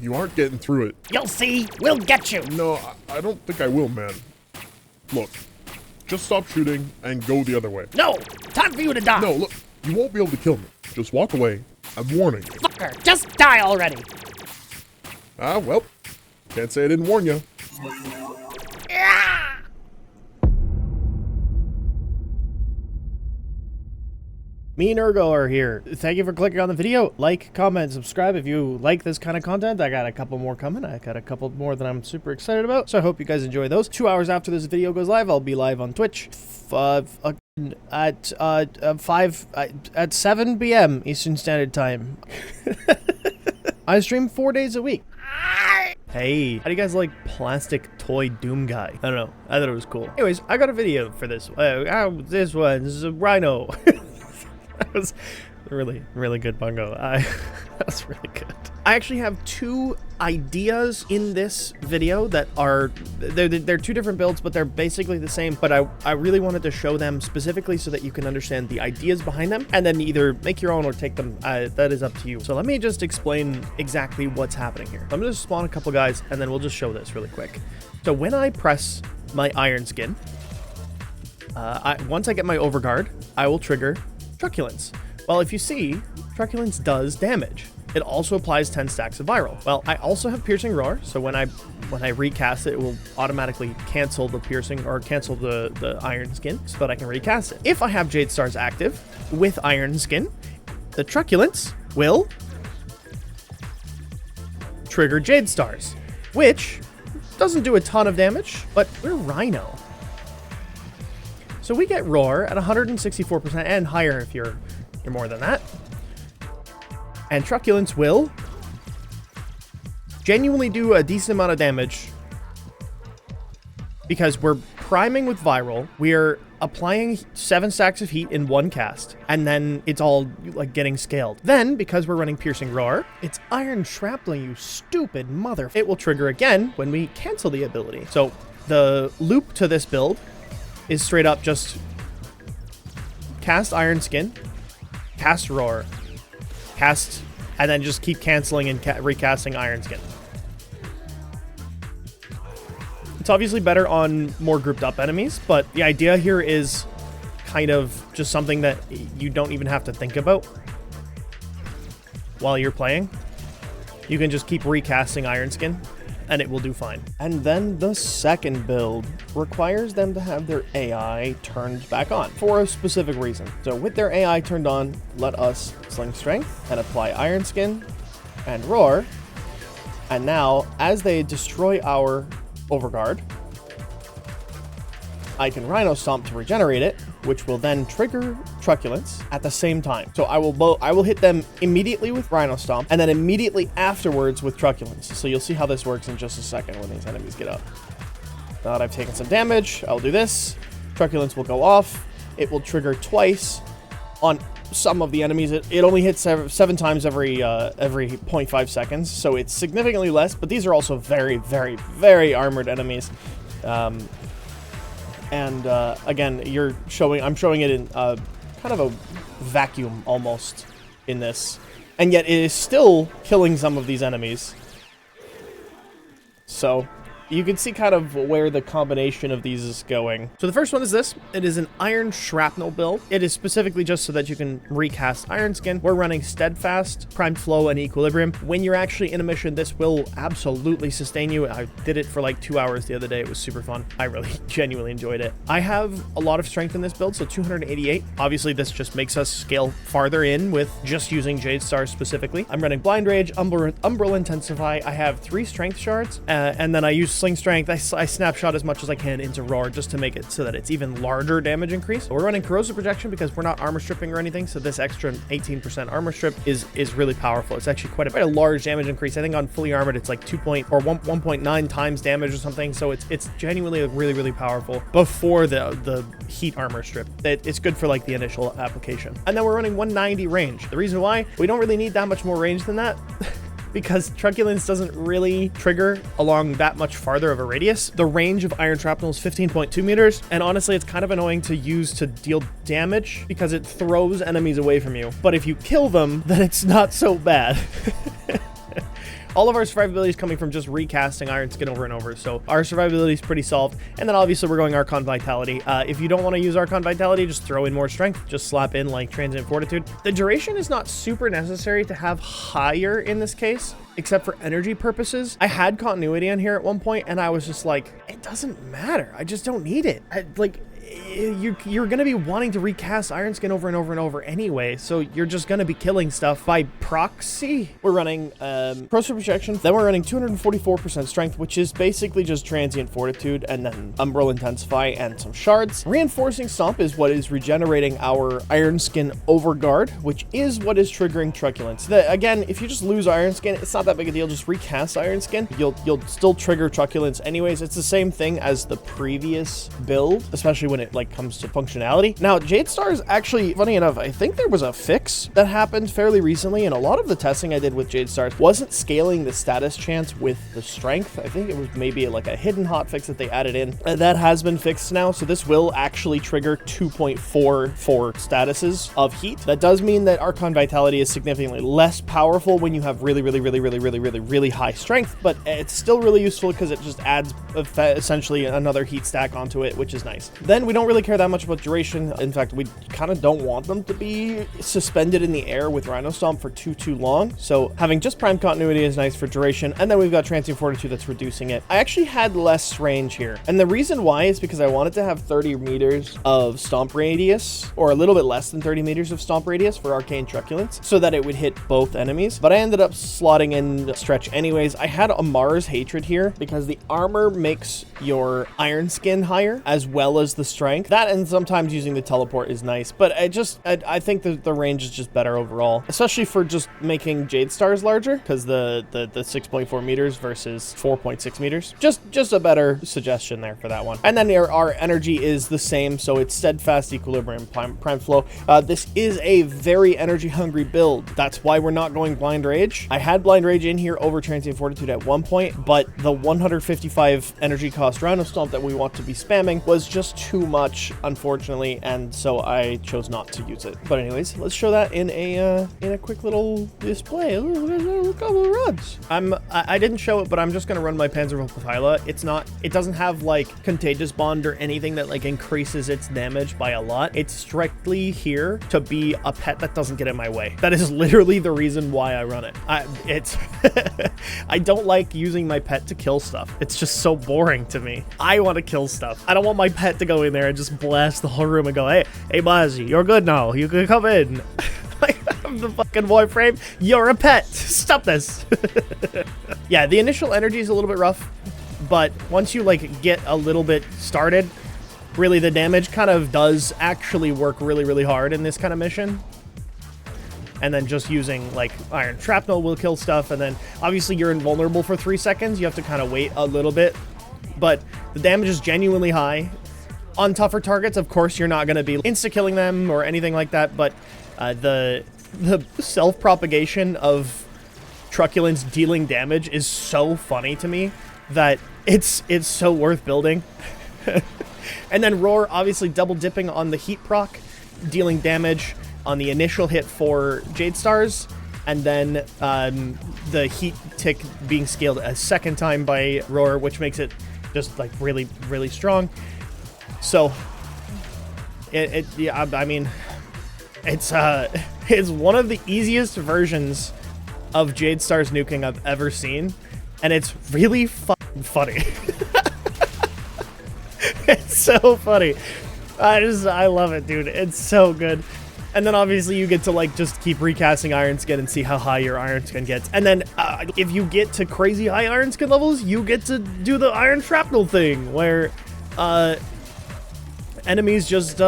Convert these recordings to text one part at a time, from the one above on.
You aren't getting through it. You'll see. We'll get you. No, I don't think I will, man. Look, just stop shooting and go the other way. No, time for you to die. No, look, you won't be able to kill me. Just walk away. I'm warning you. Fucker, just die already. Ah, well, can't say I didn't warn you. Me and Ergo are here. Thank you for clicking on the video. Like, comment, subscribe if you like this kind of content. I got a couple more coming. I got a couple more that I'm super excited about. So I hope you guys enjoy those. 2 hours after this video goes live, I'll be live on Twitch at 7 p.m. Eastern Standard Time. I stream 4 days a week. Hey, how do you guys like plastic toy Doom guy? I don't know. I thought it was cool. Anyways, I got a video for this. This one's a rhino. That was really, really good, Bungo. That was really good. I actually have two ideas in this video that are, they're two different builds, but they're basically the same. But I really wanted to show them specifically so that you can understand the ideas behind them and then either make your own or take them. That is up to you. So let me just explain exactly what's happening here. I'm going to spawn a couple guys and then we'll just show this really quick. So when I press my Ironskin, once I get my Overguard, I will trigger Truculence. Well, if you see, Truculence does damage. It also applies 10 stacks of viral. Well, I also have Piercing Roar, so when I recast it, it will automatically cancel the piercing or cancel the Iron Skin so that I can recast it. If I have Jade Stars active with Iron Skin, the Truculence will trigger Jade Stars, which doesn't do a ton of damage, but we're Rhino. So we get Roar at 164% and higher if you're more than that. And Truculence will genuinely do a decent amount of damage because we're priming with viral. We're applying 7 stacks of heat in one cast, and then it's all like getting scaled. Then, because we're running Piercing Roar, it's Iron Shrapnel, you stupid mother. It will trigger again when we cancel the ability. So the loop to this build is straight up just cast Iron Skin, cast Roar, cast, and then just keep canceling and recasting Iron Skin. It's obviously better on more grouped up enemies, but the idea here is kind of just something that you don't even have to think about while you're playing. You can just keep recasting Iron Skin and it will do fine. And then the second build requires them to have their AI turned back on for a specific reason. So with their AI turned on, let us Sling Strength and apply Iron Skin and Roar. And now, as they destroy our Overguard, I can Rhino Stomp to regenerate it, which will then trigger Truculence at the same time. So I will hit them immediately with Rhino Stomp and then immediately afterwards with Truculence. So you'll see how this works in just a second when these enemies get up. Now that I've taken some damage, I'll do this. Truculence will go off. It will trigger twice on some of the enemies. It only hits 7 times every 0.5 seconds, so it's significantly less, but these are also very, very, very armored enemies. Again, I'm showing it in kind of a vacuum almost in this, and yet it is still killing some of these enemies. So you can see kind of where the combination of these is going. So the first one is this. It is an Iron Shrapnel build. It is specifically just so that you can recast Iron Skin. We're running Steadfast, Primed Flow, and Equilibrium. When you're actually in a mission, this will absolutely sustain you. I did it for like 2 hours the other day. It was super fun. I really genuinely enjoyed it. I have a lot of strength in this build, so 288. Obviously, this just makes us scale farther in with just using Jade Stars specifically. I'm running Blind Rage, Umbral Intensify. I have 3 Strength Shards, and then I use Sling Strength. I snapshot as much as I can into Roar just to make it so that it's even larger damage increase. We're running Corrosive Protection because we're not armor stripping or anything, so this extra 18% armor strip is really powerful. It's actually quite a large damage increase. I think on fully armored it's like 1.9 times damage or something, so it's genuinely really, really powerful before the heat armor strip. It's good for like the initial application. And then we're running 190 range. The reason why we don't really need that much more range than that because Truculence doesn't really trigger along that much farther of a radius. The range of Iron Shrapnel is 15.2 meters, and honestly, it's kind of annoying to use to deal damage because it throws enemies away from you. But if you kill them, then it's not so bad. all of our survivability is coming from just recasting Ironskin over and over. So our survivability is pretty solved. And then obviously we're going Archon Vitality. If you don't want to use Archon Vitality, just throw in more strength. Just slap in like Transient Fortitude. The duration is not super necessary to have higher in this case, except for energy purposes. I had continuity on here at one point and I was just like, it doesn't matter. I just don't need it. You're going to be wanting to recast Ironskin over and over and over anyway, so you're just going to be killing stuff by proxy. We're running Corrosive Projection, then we're running 244% Strength, which is basically just Transient Fortitude, and then Umbral Intensify and some shards. Reinforcing Stomp is what is regenerating our Ironskin Overguard, which is what is triggering Truculence. Again, if you just lose Ironskin, it's not that big a deal. Just recast Ironskin. You'll still trigger Truculence anyways. It's the same thing as the previous build, especially when it like comes to functionality. Now, Jade Stars, actually, funny enough, I think there was a fix that happened fairly recently, and a lot of the testing I did with Jade Stars wasn't scaling the status chance with the strength. I think it was maybe like a hidden hotfix that they added in. That has been fixed now, so this will actually trigger 2.44 statuses of heat. That does mean that Archon Vitality is significantly less powerful when you have really high strength, but it's still really useful because it just adds essentially another heat stack onto it, which is nice. Then we don't really care that much about duration. In fact, we kind of don't want them to be suspended in the air with Rhino Stomp for too long. So having just Prime Continuity is nice for duration. And then we've got Transient Fortitude that's reducing it. I actually had less range here. And the reason why is because I wanted to have 30 meters of Stomp Radius, or a little bit less than 30 meters of Stomp Radius for Arcane Truculence, so that it would hit both enemies. But I ended up slotting in Stretch anyways. I had Amar's Hatred here because the armor makes your Ironskin higher, as well as the strength. That, and sometimes using the teleport is nice, but I think that the range is just better overall, especially for just making Jade Stars larger, because the 6.4 meters versus 4.6 meters. Just a better suggestion there for that one. And then our energy is the same, so it's Steadfast, Equilibrium, Prime Flow. This is a very energy hungry build. That's why we're not going Blind Rage. I had Blind Rage in here over Transient Fortitude at one point, but the 155 energy cost Rhino Stomp that we want to be spamming was just too much, unfortunately, and so I chose not to use it. But anyways, let's show that in a quick little display. Look how it runs. I didn't show it, but I'm just gonna run my Panzerwaffe. It doesn't have like Contagious Bond or anything that like increases its damage by a lot. It's strictly here to be a pet that doesn't get in my way. That is literally the reason why I run it. I don't like using my pet to kill stuff. It's just so boring to me. I want to kill stuff. I don't want my pet to go in there and just blast the whole room and go, hey Bozzy, you're good now. You can come in. I'm the fucking Warframe. You're a pet. Stop this. Yeah, the initial energy is a little bit rough, but once you like get a little bit started, really the damage kind of does actually work really hard in this kind of mission. And then just using like Iron Shrapnel will kill stuff, and then obviously you're invulnerable for 3 seconds. You have to kind of wait a little bit, but the damage is genuinely high. On tougher targets, of course, you're not going to be insta-killing them or anything like that, but the self-propagation of Truculence dealing damage is so funny to me that it's so worth building. And then Roar, obviously double dipping on the heat proc, dealing damage on the initial hit for Jade Stars, and then the heat tick being scaled a second time by Roar, which makes it just like really strong. So yeah, I mean, it's one of the easiest versions of Jade Stars nuking I've ever seen, and it's really fucking funny. It's so funny. I love it, dude. It's so good. And then obviously you get to like just keep recasting Ironskin and see how high your Ironskin gets. And then if you get to crazy high Ironskin levels, you get to do the Iron Shrapnel thing where enemies just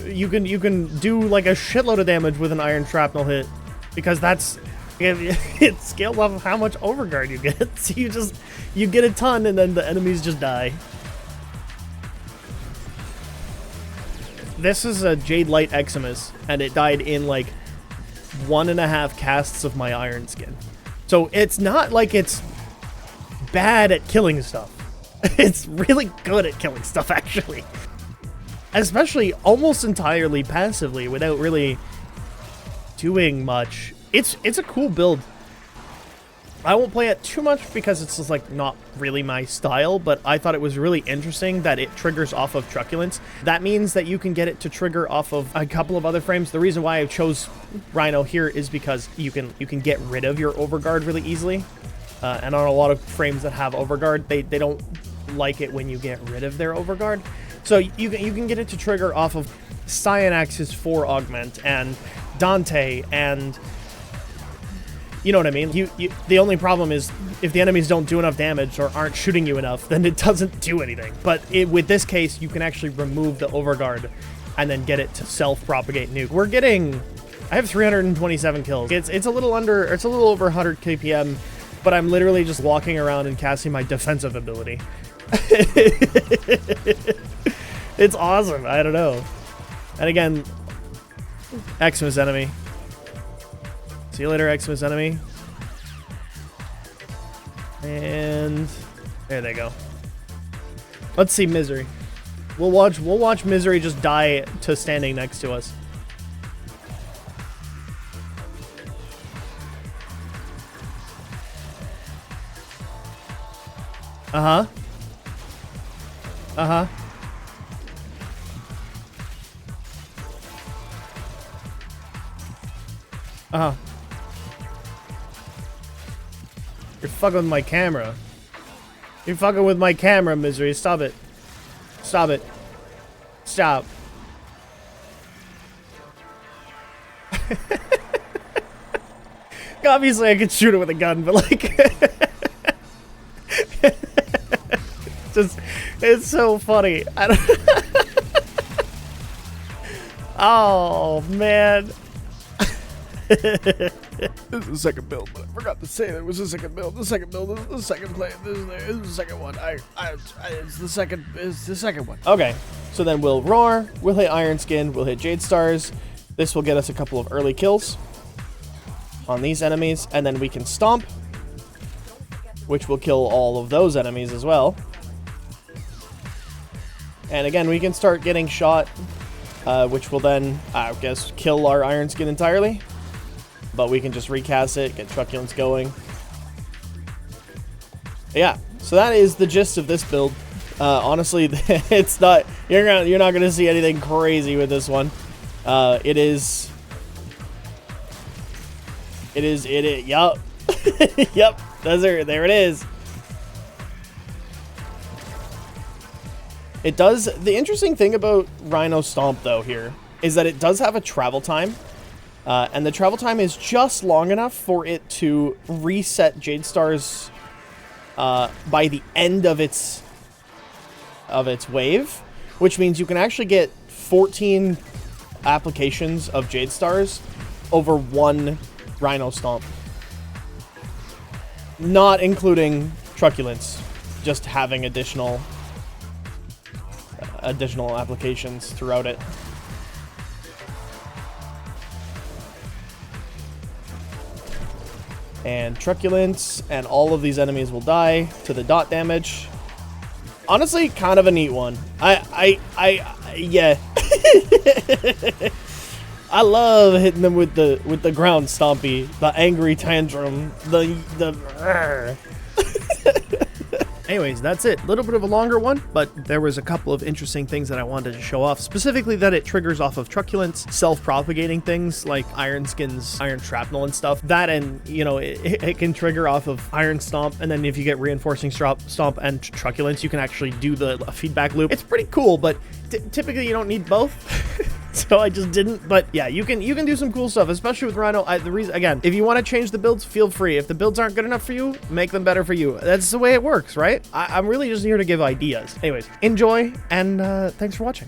you can do like a shitload of damage with an Iron Shrapnel hit, because it's scaled off of how much overguard you get. So you get a ton, and then the enemies just die. This is a Jade Light Eximus, and it died in like 1.5 casts of my Ironskin. So it's not like it's bad at killing stuff. It's really good at killing stuff, actually. Especially almost entirely passively without really doing much. It's a cool build. I won't play it too much because it's just like not really my style, but I thought it was really interesting that it triggers off of truculence. That means that you can get it to trigger off of a couple of other frames. The reason why I chose Rhino here is because you can get rid of your overguard really easily. And on a lot of frames that have overguard, they don't like it when you get rid of their overguard. So you can get it to trigger off of Cyanax's 4 augment and Dante and... You know what I mean? The only problem is if the enemies don't do enough damage or aren't shooting you enough, then it doesn't do anything. But with this case, you can actually remove the overguard and then get it to self-propagate nuke. I have 327 kills. It's a little over 100 KPM, but I'm literally just walking around and casting my defensive ability. It's awesome. I don't know. And again, Xmas enemy. See you later, Xmas enemy. And there they go. Let's see Misery. We'll watch Misery just die to standing next to us. Uh-huh. Uh-huh. Uh-huh. You're fucking with my camera. You're fucking with my camera, Misery. Stop it. Stop it. Stop. Obviously, I could shoot it with a gun, but like... it's so funny. I don't oh, man. This is the second build, but I forgot to say there was a second build. The second build is the second play. This is the second one. It's the second one. Okay, so then we'll roar. We'll hit Ironskin. We'll hit Jade Stars. This will get us a couple of early kills on these enemies, and then we can stomp, which will kill all of those enemies as well. And again, we can start getting shot, which will then, I guess, kill our Ironskin entirely. But we can just recast it, get truculence going. Yeah, so that is the gist of this build. Honestly, it's not, you're not gonna see anything crazy with this one. It is, yup. Yep, there it is. It does, the interesting thing about Rhino Stomp though here is that it does have a travel time. And the travel time is just long enough for it to reset Jade Stars by the end of its wave, which means you can actually get 14 applications of Jade Stars over one Rhino Stomp. Not including truculence, just having additional applications throughout it. And truculence, and all of these enemies will die to the dot damage. Honestly, kind of a neat one. Yeah. I love hitting them with the ground stompy, the angry tantrum, the Anyways, that's it. A little bit of a longer one, but there was a couple of interesting things that I wanted to show off. Specifically that it triggers off of truculence, self-propagating things like Ironskin's iron shrapnel and stuff. That, and, you know, it can trigger off of iron stomp, and then if you get reinforcing stomp and truculence, you can actually do the feedback loop. It's pretty cool, but typically you don't need both. So I just didn't, but yeah, you can do some cool stuff, especially with Rhino. The reason, again, if you want to change the builds, feel free. If the builds aren't good enough for you, make them better for you. That's the way it works, right? I'm really just here to give ideas. Anyways, enjoy, and thanks for watching.